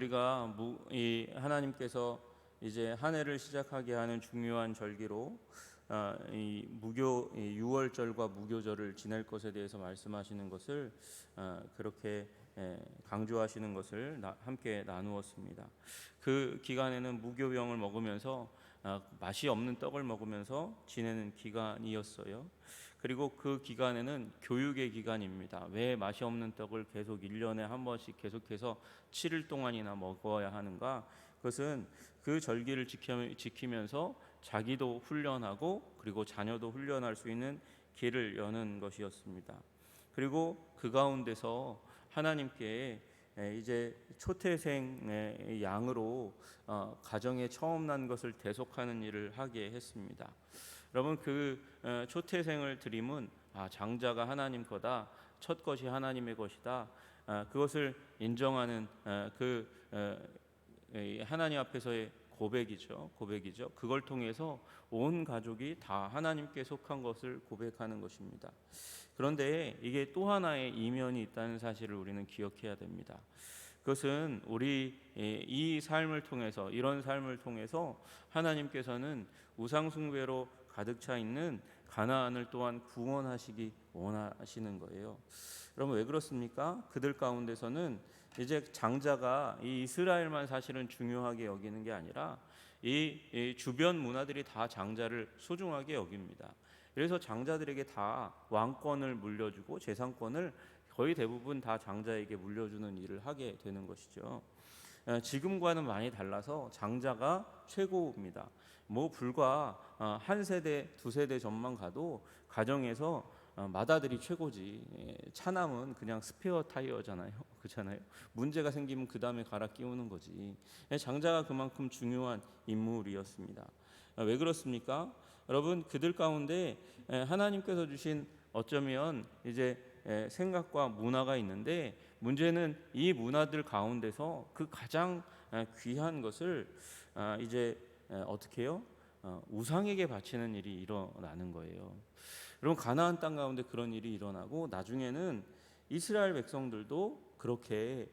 우리가 이 하나님께서 이제 한 해를 시작하게 하는 중요한 절기로 이 유월절과 무교절을 지낼 것에 대해서 말씀하시는 것을 그렇게 강조하시는 것을 함께 나누었습니다. 그 기간에는 무교병을 먹으면서 맛이 없는 떡을 먹으면서 지내는 기간이었어요. 그리고 그 기간에는 교육의 기간입니다. 왜 맛이 없는 떡을 계속 1년에 한 번씩 계속해서 7일 동안이나 먹어야 하는가? 그것은 그 절기를 지키면서 자기도 훈련하고 그리고 자녀도 훈련할 수 있는 길을 여는 것이었습니다. 그리고 그 가운데서 하나님께 이제 초태생의 양으로 가정에 처음 난 것을 대속하는 일을 하게 했습니다. 여러분, 그 초태생을 드림은 장자가 하나님 거다, 첫 것이 하나님의 것이다, 그것을 인정하는 그 하나님 앞에서의 고백이죠. 그걸 통해서 온 가족이 다 하나님께 속한 것을 고백하는 것입니다. 그런데 이게 또 하나의 이면이 있다는 사실을 우리는 기억해야 됩니다. 그것은 우리 이 삶을 통해서, 이런 삶을 통해서 하나님께서는 우상 숭배로 가득 차 있는 가나안을 또한 구원하시기 원하시는 거예요. 여러분, 왜 그렇습니까? 그들 가운데서는 이제 장자가 이 이스라엘만 사실은 중요하게 여기는 게 아니라 이 주변 문화들이 다 장자를 소중하게 여깁니다. 그래서 장자들에게 다 왕권을 물려주고 재산권을 거의 대부분 다 장자에게 물려주는 일을 하게 되는 것이죠. 지금과는 많이 달라서 장자가 최고입니다. 불과 한 세대, 두 세대 전만 가도 가정에서 맏아들이 최고지. 차남은 그냥 스페어 타이어잖아요. 그렇잖아요. 문제가 생기면 그 다음에 갈아 끼우는 거지. 장자가 그만큼 중요한 인물이었습니다. 왜 그렇습니까? 여러분, 그들 가운데 하나님께서 주신 어쩌면 이제 생각과 문화가 있는데, 문제는 이 문화들 가운데서 그 가장 귀한 것을 이제 어떻게 해요? 우상에게 바치는 일이 일어나는 거예요. 여러분, 가나안 땅 가운데 그런 일이 일어나고 나중에는 이스라엘 백성들도 그렇게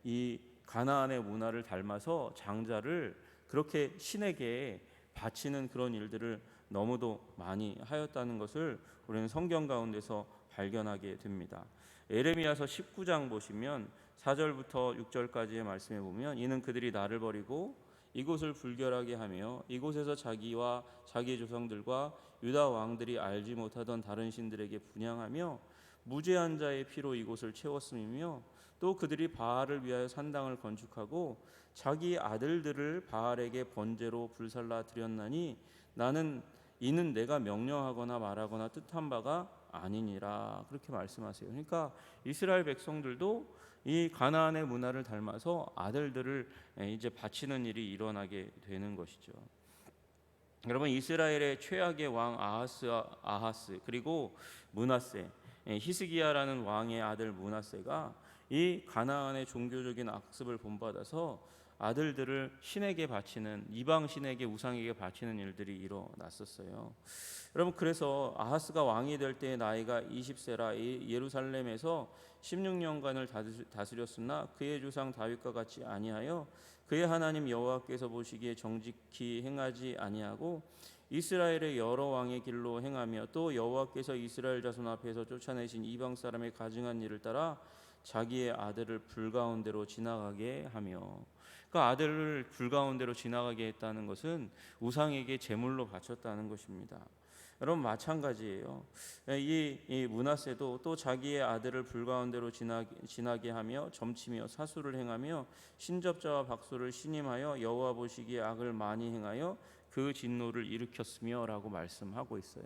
이 가나안의 문화를 닮아서 장자를 그렇게 신에게 바치는 그런 일들을 너무도 많이 하였다는 것을 우리는 성경 가운데서 발견하게 됩니다. 예레미야서 19장 보시면 4절부터 6절까지의 말씀에 보면, 이는 그들이 나를 버리고 이곳을 불결하게 하며 이곳에서 자기와 자기의 조상들과 유다 왕들이 알지 못하던 다른 신들에게 분향하며 무죄한 자의 피로 이곳을 채웠음이며, 또 그들이 바알을 위하여 산당을 건축하고 자기 아들들을 바알에게 번제로 불살라 드렸나니 이는 내가 명령하거나 말하거나 뜻한 바가 아니니라. 그렇게 말씀하세요. 그러니까 이스라엘 백성들도 이 가나안의 문화를 닮아서 아들들을 이제 바치는 일이 일어나게 되는 것이죠. 여러분, 이스라엘의 최악의 왕 아하스 그리고 므낫세, 히스기야라는 왕의 아들 므낫세가 이 가나안의 종교적인 악습을 본받아서 아들들을 신에게 바치는, 이방 신에게, 우상에게 바치는 일들이 일어났었어요. 여러분, 그래서 아하스가 왕이 될 때의 나이가 20세라 예루살렘에서 16년간을 다스렸으나 그의 조상 다윗과 같이 아니하여 그의 하나님 여호와께서 보시기에 정직히 행하지 아니하고 이스라엘의 여러 왕의 길로 행하며, 또 여호와께서 이스라엘 자손 앞에서 쫓아내신 이방 사람의 가증한 일을 따라 자기의 아들을 불 가운데로 지나가게 하며, 그 아들을 불 가운데로 지나가게 했다는 것은 우상에게 제물로 바쳤다는 것입니다. 여러분, 마찬가지예요. 이 므낫세도 또 자기의 아들을 불 가운데로 지나게 하며 점치며 사수를 행하며 신접자와 박수를 신임하여 여호와 보시기에 악을 많이 행하여 그 진노를 일으켰으며라고 말씀하고 있어요.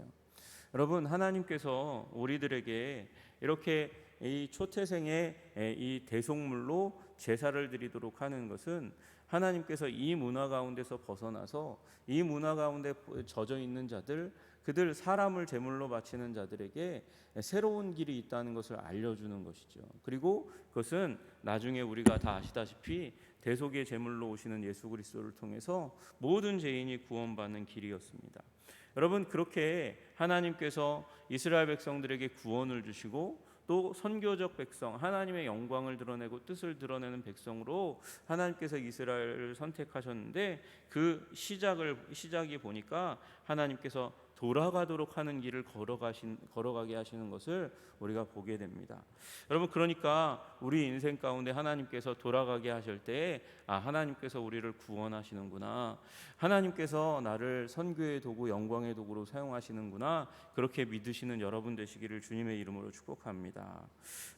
여러분, 하나님께서 우리들에게 이렇게 이 초태생의 이 대속물로 제사를 드리도록 하는 것은, 하나님께서 이 문화 가운데서 벗어나서 이 문화 가운데 젖어 있는 자들, 그들 사람을 제물로 바치는 자들에게 새로운 길이 있다는 것을 알려주는 것이죠. 그리고 그것은 나중에 우리가 다 아시다시피 대속의 제물로 오시는 예수 그리스도를 통해서 모든 죄인이 구원받는 길이었습니다. 여러분, 그렇게 하나님께서 이스라엘 백성들에게 구원을 주시고 또 선교적 백성, 하나님의 영광을 드러내고 뜻을 드러내는 백성으로 하나님께서 이스라엘을 선택하셨는데, 그 시작이 보니까 하나님께서 돌아가도록 하는 길을 걸어가게 하시는 것을 우리가 보게 됩니다. 여러분, 그러니까 우리 인생 가운데 하나님께서 돌아가게 하실 때, 하나님께서 우리를 구원하시는구나, 하나님께서 나를 선교의 도구, 영광의 도구로 사용하시는구나, 그렇게 믿으시는 여러분 되시기를 주님의 이름으로 축복합니다.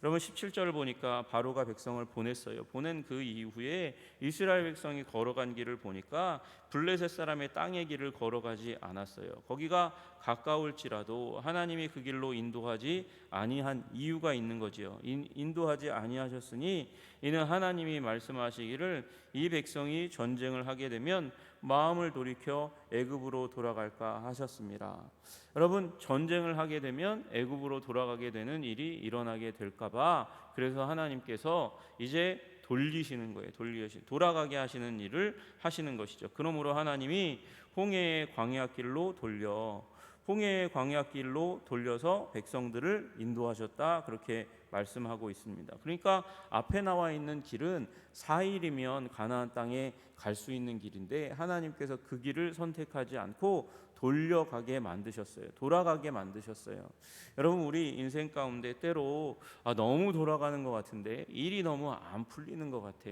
여러분, 17절을 보니까 바로가 백성을 보냈어요. 보낸 그 이후에 이스라엘 백성이 걸어간 길을 보니까 블레셋 사람의 땅의 길을 걸어가지 않았어요. 거기가 가까울지라도 하나님이 그 길로 인도하지 아니한 이유가 있는 거지요. 인도하지 아니하셨으니 이는 하나님이 말씀하시기를 이 백성이 전쟁을 하게 되면 마음을 돌이켜 애굽으로 돌아갈까 하셨습니다. 여러분, 전쟁을 하게 되면 애굽으로 돌아가게 되는 일이 일어나게 될까봐, 그래서 하나님께서 이제 돌리시는 거예요. 돌아가게 하시는 일을 하시는 것이죠. 그러므로 하나님이 홍해의 광야길로 돌려서 백성들을 인도하셨다, 그렇게 말씀하고 있습니다. 그러니까 앞에 나와 있는 길은 4일이면 가나안 땅에 갈 수 있는 길인데, 하나님께서 그 길을 선택하지 않고 돌아가게 만드셨어요. 여러분, 우리 인생 가운데 때로 너무 돌아가는 것 같은데 일이 너무 안 풀리는 것 같아.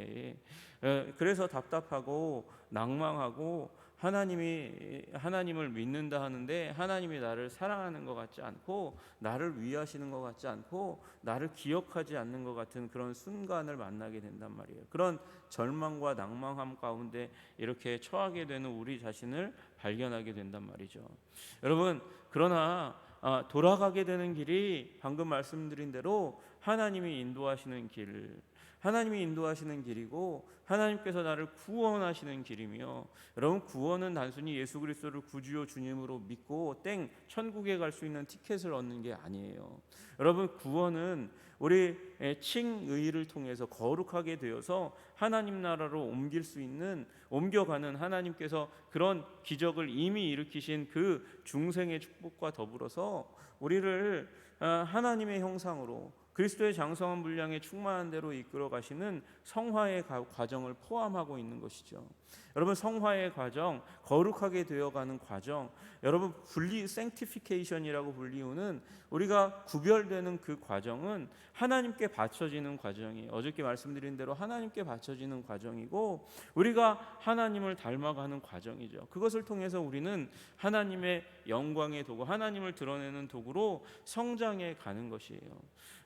그래서 답답하고 낭망하고, 하나님을 믿는다 하는데 하나님이 나를 사랑하는 것 같지 않고, 나를 위하시는 것 같지 않고, 나를 기억하지 않는 것 같은 그런 순간을 만나게 된단 말이에요. 그런 절망과 낭망함 가운데 이렇게 처하게 되는 우리 자신을 발견하게 된단 말이죠. 여러분, 그러나 돌아가게 되는 길이 방금 말씀드린 대로 하나님이 인도하시는 길이고, 하나님께서 나를 구원하시는 길이며, 여러분, 구원은 단순히 예수 그리스도를 구주요 주님으로 믿고 천국에 갈 수 있는 티켓을 얻는 게 아니에요. 여러분, 구원은 우리 칭의를 통해서 거룩하게 되어서 하나님 나라로 옮겨가는, 하나님께서 그런 기적을 이미 일으키신 그 중생의 축복과 더불어서 우리를 하나님의 형상으로 그리스도의 장성한 분량에 충만한 대로 이끌어 가시는 성화의 과정을 포함하고 있는 것이죠. 여러분, 성화의 과정, 거룩하게 되어가는 과정, 여러분, sanctification이라고 불리우는, 우리가 구별되는 그 과정은 하나님께 바쳐지는 과정이에요. 어저께 말씀드린 대로 하나님께 바쳐지는 과정이고, 우리가 하나님을 닮아가는 과정이죠. 그것을 통해서 우리는 하나님의 영광의 도구, 하나님을 드러내는 도구로 성장해 가는 것이에요.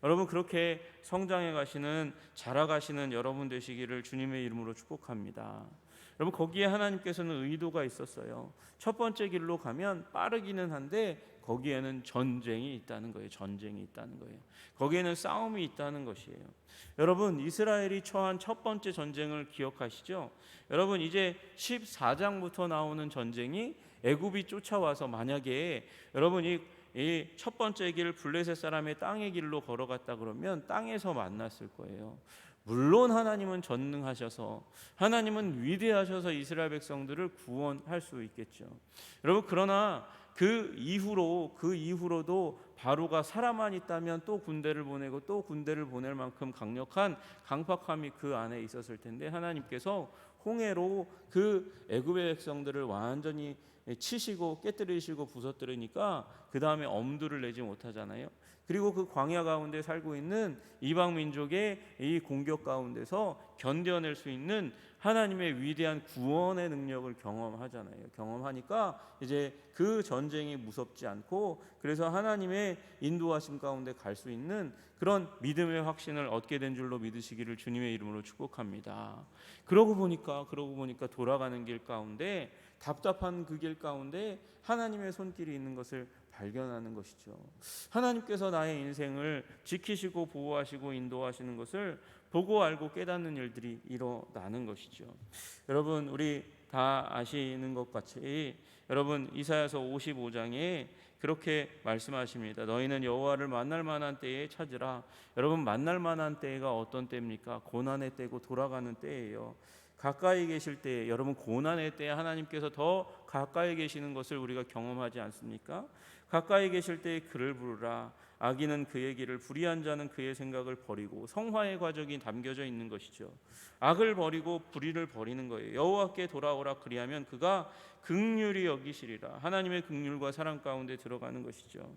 여러분, 그렇게 성장해 가시는, 자라가시는 여러분 되시기를 주님의 이름으로 축복합니다. 여러분, 거기에 하나님께서는 의도가 있었어요. 첫 번째 길로 가면 빠르기는 한데 거기에는 전쟁이 있다는 거예요. 거기에는 싸움이 있다는 것이에요. 여러분, 이스라엘이 처한 첫 번째 전쟁을 기억하시죠? 여러분, 이제 14장부터 나오는 전쟁이, 애굽이 쫓아와서 만약에 여러분이 이 첫 번째 길, 블레셋 사람의 땅의 길로 걸어갔다 그러면 땅에서 만났을 거예요. 물론 하나님은 전능하셔서, 하나님은 위대하셔서 이스라엘 백성들을 구원할 수 있겠죠. 여러분, 그러나 그 이후로도 바로가 사람만 있다면 또 군대를 보내고 또 군대를 보낼 만큼 강력한 강팍함이 그 안에 있었을 텐데, 하나님께서 홍해로 그 애굽의 백성들을 완전히 치시고 깨뜨리시고 부서뜨리니까 그 다음에 엄두를 내지 못하잖아요. 그리고 그 광야 가운데 살고 있는 이방 민족의 이 공격 가운데서 견뎌낼 수 있는 하나님의 위대한 구원의 능력을 경험하니까 이제 그 전쟁이 무섭지 않고, 그래서 하나님의 인도하심 가운데 갈 수 있는 그런 믿음의 확신을 얻게 된 줄로 믿으시기를 주님의 이름으로 축복합니다. 그러고 보니까 돌아가는 길 가운데, 답답한 그 길 가운데 하나님의 손길이 있는 것을 발견하는 것이죠. 하나님께서 나의 인생을 지키시고 보호하시고 인도하시는 것을 보고 알고 깨닫는 일들이 일어나는 것이죠. 여러분, 우리 다 아시는 것 같이, 여러분, 이사야서 55장에 그렇게 말씀하십니다. 너희는 여호와를 만날 만한 때에 찾으라. 여러분, 만날 만한 때가 어떤 때입니까? 고난의 때고 돌아가는 때예요. 가까이 계실 때, 여러분 고난의 때에 하나님께서 더 가까이 계시는 것을 우리가 경험하지 않습니까? 가까이 계실 때에 그를 부르라. 악인은 그의 길을, 불의한 자는 그의 생각을 버리고, 성화의 과정이 담겨져 있는 것이죠. 악을 버리고 불의를 버리는 거예요. 여호와께 돌아오라, 그리하면 그가 긍휼히 여기시리라. 하나님의 긍휼과 사랑 가운데 들어가는 것이죠.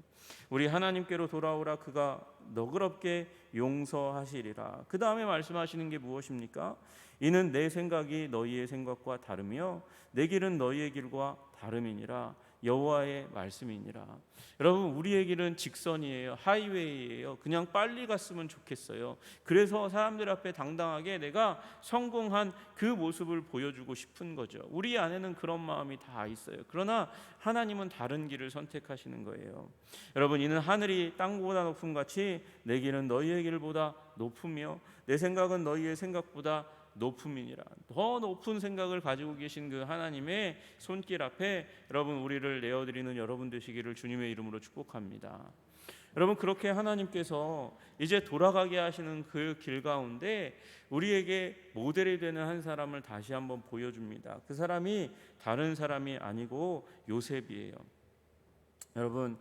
우리 하나님께로 돌아오라, 그가 너그럽게 용서하시리라. 그 다음에 말씀하시는 게 무엇입니까? 이는 내 생각이 너희의 생각과 다르며 내 길은 너희의 길과 다름이니라. 여호와의 말씀이니라. 여러분, 우리의 길은 직선이에요. 하이웨이예요. 그냥 빨리 갔으면 좋겠어요. 그래서 사람들 앞에 당당하게 내가 성공한 그 모습을 보여주고 싶은 거죠. 우리 안에는 그런 마음이 다 있어요. 그러나 하나님은 다른 길을 선택하시는 거예요. 여러분, 이는 하늘이 땅보다 높음 같이 내 길은 너희의 길보다 높으며 내 생각은 너희의 생각보다 높음이니라. 더 높은 생각을 가지고 계신 그 하나님의 손길 앞에 여러분, 우리를 내어드리는 여러분 되시기를 주님의 이름으로 축복합니다. 여러분, 그렇게 하나님께서 이제 돌아가게 하시는 그 길 가운데 우리에게 모델이 되는 한 사람을 다시 한번 보여줍니다. 그 사람이 다른 사람이 아니고 요셉이에요. 여러분,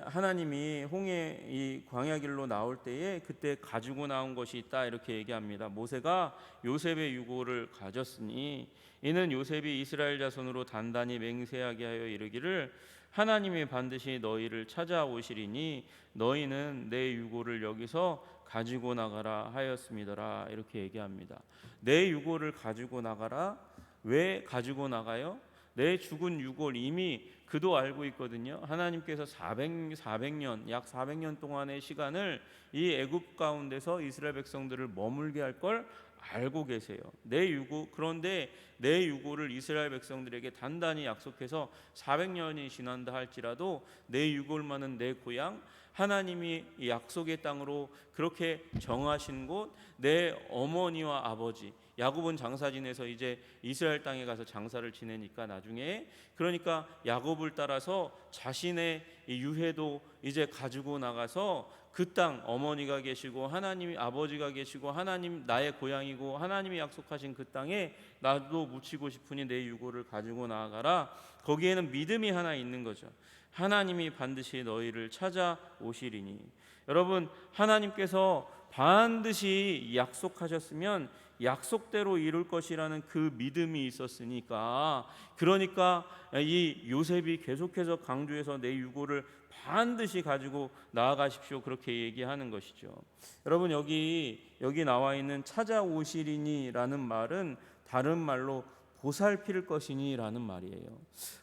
하나님이 홍해 이 광야길로 나올 때에 그때 가지고 나온 것이 있다, 이렇게 얘기합니다. 모세가 요셉의 유고를 가졌으니 이는 요셉이 이스라엘 자손으로 단단히 맹세하게 하여 이르기를 하나님이 반드시 너희를 찾아오시리니 너희는 내 유고를 여기서 가지고 나가라 하였음이더라, 이렇게 얘기합니다. 내 유고를 가지고 나가라. 왜 가지고 나가요? 내 죽은 유골, 이미 그도 알고 있거든요. 하나님께서 400년, 약 400년 동안의 시간을 이 애굽 가운데서 이스라엘 백성들을 머물게 할 걸 알고 계세요. 내 유고, 그런데 내 유고를 이스라엘 백성들에게 단단히 약속해서 400년이 지난다 할지라도 내 유골만은 내 고향, 하나님이 약속의 땅으로 그렇게 정하신 곳, 내 어머니와 아버지, 야곱은 장사 지내서 이제 이스라엘 땅에 가서 장사를 지내니까 나중에, 그러니까 야곱을 따라서 자신의 유해도 이제 가지고 나가서 그 땅, 어머니가 계시고 하나님이 아버지가 계시고 하나님 나의 고향이고 하나님이 약속하신 그 땅에 나도 묻히고 싶으니 내 유고를 가지고 나아가라. 거기에는 믿음이 하나 있는 거죠. 하나님이 반드시 너희를 찾아오시리니. 여러분, 하나님께서 반드시 약속하셨으면 약속대로 이룰 것이라는 그 믿음이 있었으니까, 그러니까 이 요셉이 계속해서 강조해서 내 유고를 반드시 가지고 나아가십시오, 그렇게 얘기하는 것이죠. 여러분, 여기 나와 있는 찾아오시리니라는 말은 다른 말로 보살필 것이니라는 말이에요.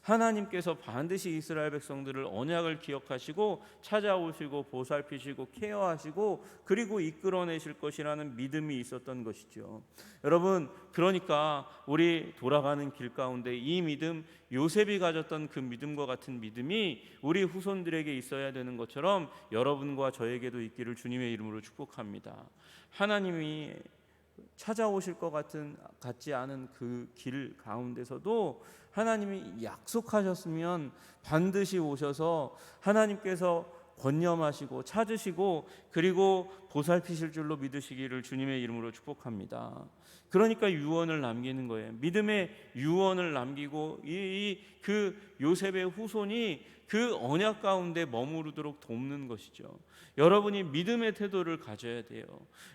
하나님께서 반드시 이스라엘 백성들을 언약을 기억하시고 찾아오시고 보살피시고 케어하시고 그리고 이끌어내실 것이라는 믿음이 있었던 것이죠. 여러분, 그러니까 우리 돌아가는 길 가운데 이 믿음, 요셉이 가졌던 그 믿음과 같은 믿음이 우리 후손들에게 있어야 되는 것처럼 여러분과 저에게도 있기를 주님의 이름으로 축복합니다. 하나님이 찾아오실 것 같지 않은 그 길 가운데서도 하나님이 약속하셨으면 반드시 오셔서 하나님께서 권념하시고 찾으시고 그리고 보살피실 줄로 믿으시기를 주님의 이름으로 축복합니다. 그러니까 유언을 남기는 거예요. 믿음의 유언을 남기고 그 요셉의 후손이 그 언약 가운데 머무르도록 돕는 것이죠. 여러분이 믿음의 태도를 가져야 돼요.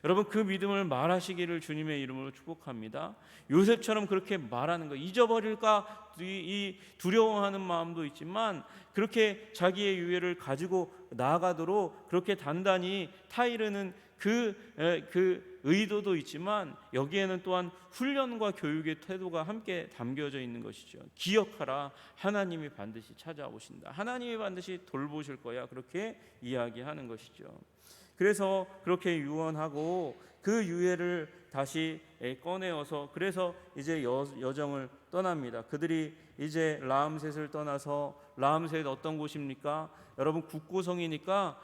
여러분, 그 믿음을 말하시기를 주님의 이름으로 축복합니다. 요셉처럼 그렇게 말하는 거, 잊어버릴까 이 두려워하는 마음도 있지만 그렇게 자기의 유해를 가지고 나아가도록 그렇게 단단히 타이르는 그 의도도 있지만 여기에는 또한 훈련과 교육의 태도가 함께 담겨져 있는 것이죠. 기억하라, 하나님이 반드시 찾아오신다, 하나님이 반드시 돌보실 거야, 그렇게 이야기하는 것이죠. 그래서 그렇게 유언하고 그 유해를 다시 꺼내어서 그래서 이제 여정을 떠납니다. 그들이 이제 라암셋을 떠나서, 라암셋 어떤 곳입니까? 여러분, 국고성이니까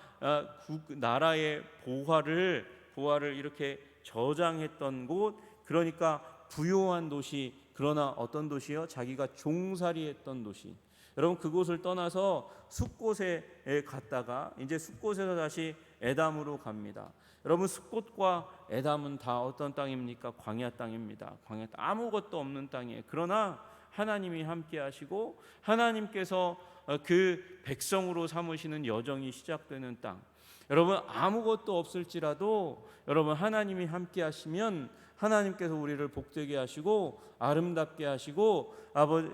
나라의 보화를 이렇게 저장했던 곳, 그러니까 부요한 도시, 그러나 어떤 도시요? 자기가 종살이했던 도시. 여러분, 그곳을 떠나서 숲곳에 갔다가 이제 숲곳에서 다시 에담으로 갑니다. 여러분, 숫곳과 에담은 다 어떤 땅입니까? 광야 땅입니다. 광야 땅, 아무것도 없는 땅이에요. 그러나 하나님이 함께 하시고 하나님께서 그 백성으로 삼으시는 여정이 시작되는 땅. 여러분, 아무것도 없을지라도 여러분, 하나님이 함께 하시면 하나님께서 우리를 복되게 하시고 아름답게 하시고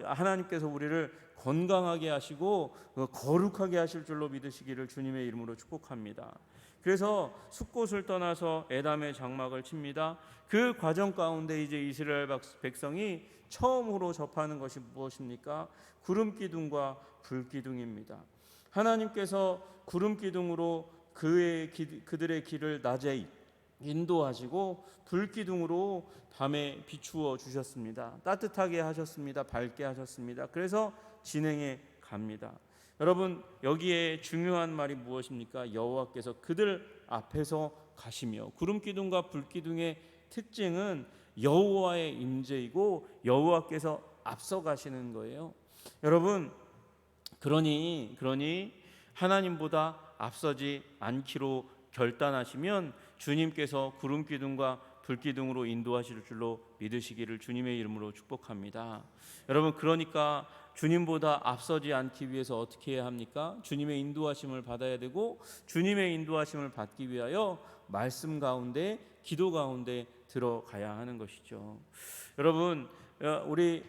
하나님께서 우리를 건강하게 하시고 거룩하게 하실 줄로 믿으시기를 주님의 이름으로 축복합니다. 그래서 숫곳을 떠나서 에담의 장막을 칩니다. 그 과정 가운데 이제 이스라엘 백성이 처음으로 접하는 것이 무엇입니까? 구름 기둥과 불 기둥입니다. 하나님께서 구름 기둥으로 그들의 길을 낮에 인도하시고 불 기둥으로 밤에 비추어 주셨습니다. 따뜻하게 하셨습니다. 밝게 하셨습니다. 그래서 진행해 갑니다. 여러분, 여기에 중요한 말이 무엇입니까? 여호와께서 그들 앞에서 가시며. 구름 기둥과 불 기둥의 특징은 여호와의 임재이고 여호와께서 앞서 가시는 거예요. 여러분, 그러니 하나님보다 앞서지 않기로 결단하시면 주님께서 구름 기둥과 불 기둥으로 인도하실 줄로 믿으시기를 주님의 이름으로 축복합니다. 여러분, 그러니까 주님보다 앞서지 않기 위해서 어떻게 해야 합니까? 주님의 인도하심을 받아야 되고, 주님의 인도하심을 받기 위하여 말씀 가운데, 기도 가운데 들어가야 하는 것이죠. 여러분, 우리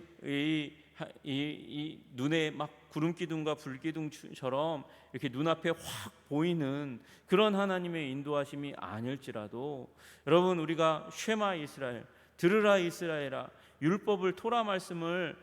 이 눈에 막 구름 기둥과 불 기둥처럼 이렇게 눈앞에 확 보이는 그런 하나님의 인도하심이 아닐지라도, 여러분, 우리가 쉐마 이스라엘, 들으라 이스라엘아, 율법을, 토라 말씀을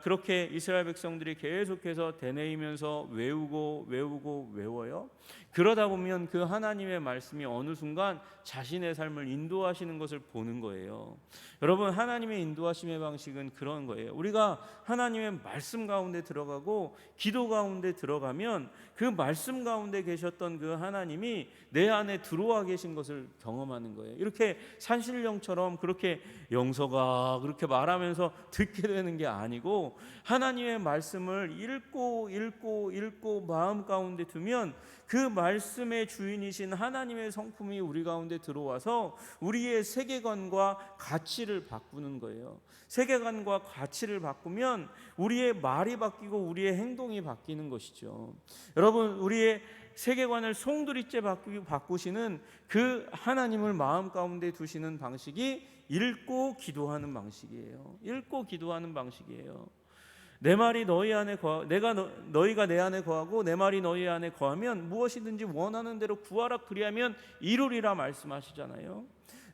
그렇게 이스라엘 백성들이 계속해서 되뇌이면서 외워요. 그러다 보면 그 하나님의 말씀이 어느 순간 자신의 삶을 인도하시는 것을 보는 거예요. 여러분, 하나님의 인도하심의 방식은 그런 거예요. 우리가 하나님의 말씀 가운데 들어가고 기도 가운데 들어가면 그 말씀 가운데 계셨던 그 하나님이 내 안에 들어와 계신 것을 경험하는 거예요. 이렇게 산신령처럼 그렇게 영서가 그렇게 말하면서 듣게 되는 게 아니고, 하나님의 말씀을 읽고 마음 가운데 두면 그 말씀의 주인이신 하나님의 성품이 우리 가운데 들어와서 우리의 세계관과 가치를 바꾸는 거예요. 세계관과 가치를 바꾸면 우리의 말이 바뀌고 우리의 행동이 바뀌는 것이죠. 여러분, 우리의 세계관을 송두리째 바꾸시는 그 하나님을 마음 가운데 두시는 방식이 읽고 기도하는 방식이에요. 읽고 기도하는 방식이에요. 내 말이 너희 안에 너희가 내 안에 거하고 내 말이 너희 안에 거하면 무엇이든지 원하는 대로 구하라, 그리하면 이루리라 말씀하시잖아요.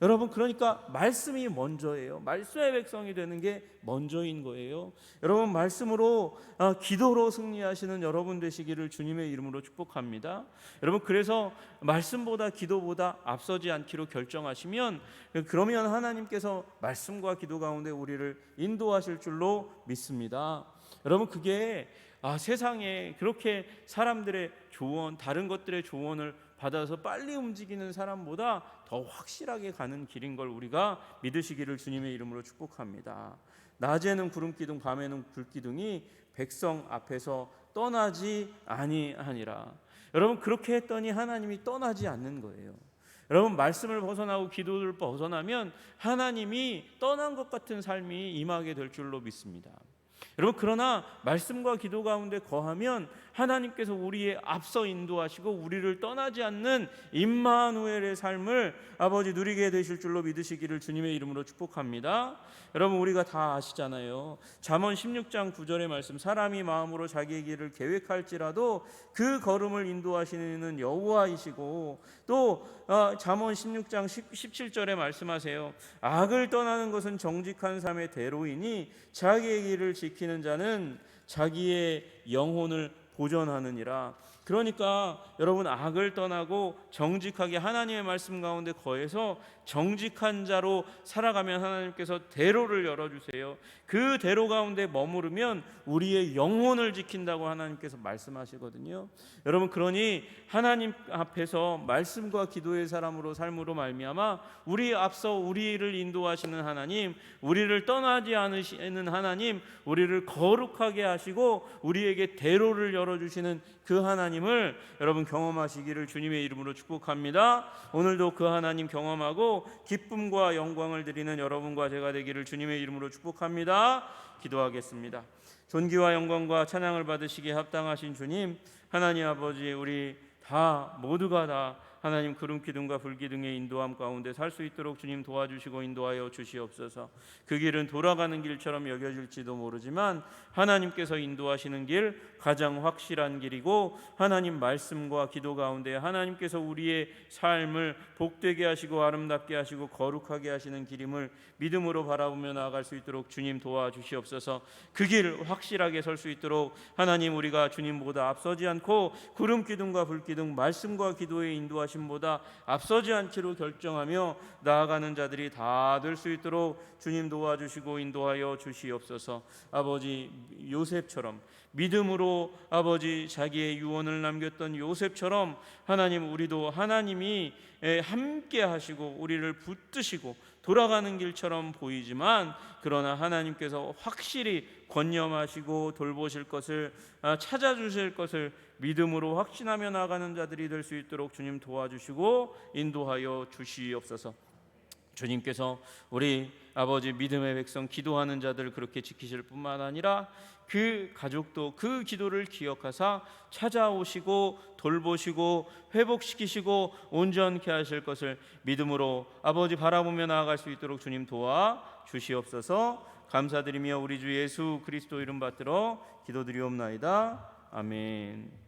여러분, 그러니까 말씀이 먼저예요. 말씀의 백성이 되는 게 먼저인 거예요. 여러분, 말씀으로 기도로 승리하시는 여러분 되시기를 주님의 이름으로 축복합니다. 여러분, 그래서 말씀보다 기도보다 앞서지 않기로 결정하시면, 그러면 하나님께서 말씀과 기도 가운데 우리를 인도하실 줄로 믿습니다. 여러분, 그게 세상에 그렇게 사람들의 조언, 다른 것들의 조언을 받아서 빨리 움직이는 사람보다 더 확실하게 가는 길인 걸 우리가 믿으시기를 주님의 이름으로 축복합니다. 낮에는 구름 기둥, 밤에는 불 기둥이 백성 앞에서 떠나지 아니하니라. 여러분, 그렇게 했더니 하나님이 떠나지 않는 거예요. 여러분, 말씀을 벗어나고 기도를 벗어나면 하나님이 떠난 것 같은 삶이 임하게 될 줄로 믿습니다. 여러분, 그러나 말씀과 기도 가운데 거하면 하나님께서 우리의 앞서 인도하시고 우리를 떠나지 않는 임마누엘의 삶을 아버지 누리게 되실 줄로 믿으시기를 주님의 이름으로 축복합니다. 여러분, 우리가 다 아시잖아요. 잠언 16장 9절의 말씀, 사람이 마음으로 자기의 길을 계획할지라도 그 걸음을 인도하시는 여호와이시고, 또 잠언 16장 17절에 말씀하세요. 악을 떠나는 것은 정직한 삶의 대로이니 자기의 길을 지키는 자는 자기의 영혼을 보전하느니라. 그러니까 여러분, 악을 떠나고 정직하게 하나님의 말씀 가운데 거해서 정직한 자로 살아가면 하나님께서 대로를 열어주세요. 그 대로 가운데 머무르면 우리의 영혼을 지킨다고 하나님께서 말씀하시거든요. 여러분, 그러니 하나님 앞에서 말씀과 기도의 사람으로 삶으로 말미암아 우리 앞서 우리를 인도하시는 하나님, 우리를 떠나지 않으시는 하나님, 우리를 거룩하게 하시고 우리에게 대로를 열어주시는 그 하나님 하나님을 여러분 경험하시기를 주님의 이름으로 축복합니다. 오늘도 그 하나님 경험하고 기쁨과 영광을 드리는 여러분과 제가 되기를 주님의 이름으로 축복합니다. 기도하겠습니다. 존귀와 영광과 찬양을 받으시기에 합당하신 주님, 하나님 아버지, 우리 모두가 다 하나님 구름 기둥과 불 기둥의 인도함 가운데 살 수 있도록 주님 도와주시고 인도하여 주시옵소서. 그 길은 돌아가는 길처럼 여겨질지도 모르지만 하나님께서 인도하시는 길, 가장 확실한 길이고 하나님 말씀과 기도 가운데 하나님께서 우리의 삶을 복되게 하시고 아름답게 하시고 거룩하게 하시는 길임을 믿음으로 바라보며 나아갈 수 있도록 주님 도와주시옵소서. 그 길 확실하게 설 수 있도록 하나님, 우리가 주님보다 앞서지 않고 구름 기둥과 불 기둥 말씀과 기도의 인도하심보다 앞서지 않기로 결정하며 나아가는 자들이 다 될 수 있도록 주님 도와주시고 인도하여 주시옵소서. 아버지, 요셉처럼 믿음으로 아버지 자기의 유언을 남겼던 요셉처럼 하나님, 우리도 하나님이 함께 하시고 우리를 붙드시고 돌아가는 길처럼 보이지만 그러나 하나님께서 확실히 권념하시고 돌보실 것을 찾아주실 것을 믿음으로 확신하며 나가는 자들이 될 수 있도록 주님 도와주시고 인도하여 주시옵소서. 주님께서 우리 아버지 믿음의 백성 기도하는 자들 그렇게 지키실 뿐만 아니라 그 가족도 그 기도를 기억하사 찾아오시고 돌보시고 회복시키시고 온전케 하실 것을 믿음으로 아버지 바라보며 나아갈 수 있도록 주님 도와 주시옵소서. 감사드리며 우리 주 예수 그리스도 이름 받들어 기도드리옵나이다. 아멘.